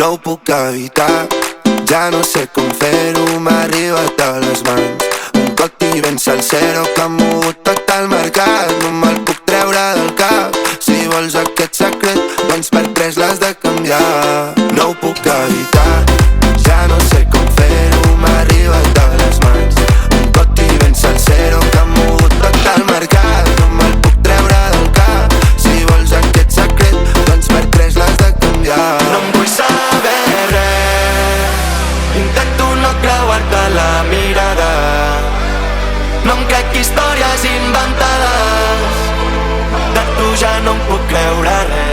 no ho puc evitar. Ja no sé com fer-ho, m'ha arribat a les mans un còctel ben salsero que ha mogut tot el mercat. No me'l puc treure del cap. Si vols aquest secret, doncs per 3 l'has de canviar. No ho puc evitar, ja no sé com fer-ho, m'ha arribat a les mans un còctel ben salsero que ha mogut tot el mercat. No me'l puc treure del cap. Si vols aquest secret, doncs per 3 l'has de canviar. No em vull saber res, intento no creuar-te la mirada. No em crec històries inventades, de tu ja no em puc creure res.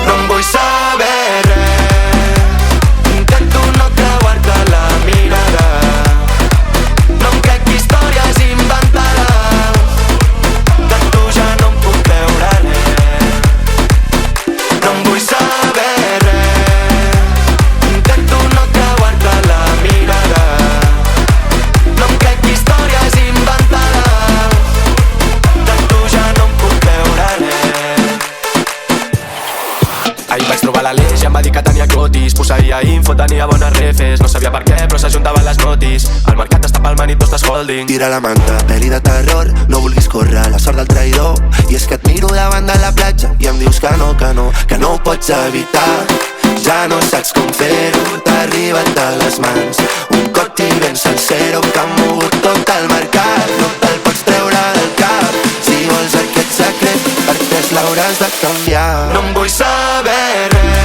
No em vull saber res, intento no creuar-te la mirada. No em crec històries inventades, de tu ja no em puc creure res. No em vull saber res, intento no creuar-te la mirada. No em crec històries inventades, de tu ja no em puc creure res. Ahir vaig trobar l'Aleix i em va dir que tenia clotis. Posseïa info, tenia bones refes. No sabia per què, però s'ajuntaven les notis. El mercat està palmant i tu estàs holding. Tira la manta, pel·li de terror, no vulguis córrer la sort del traïdor. I és que et miro davant de la platja i em dius que no, que no, que no ho pots evitar. Ja no saps com fer-ho, t'ha arribat a les mans un còctel ben salsero que ha mogut tot el mercat. No te'l pots treure del cap. Si vols aquest secret, per 3 l'hauràs de canviar. No em vull saber res,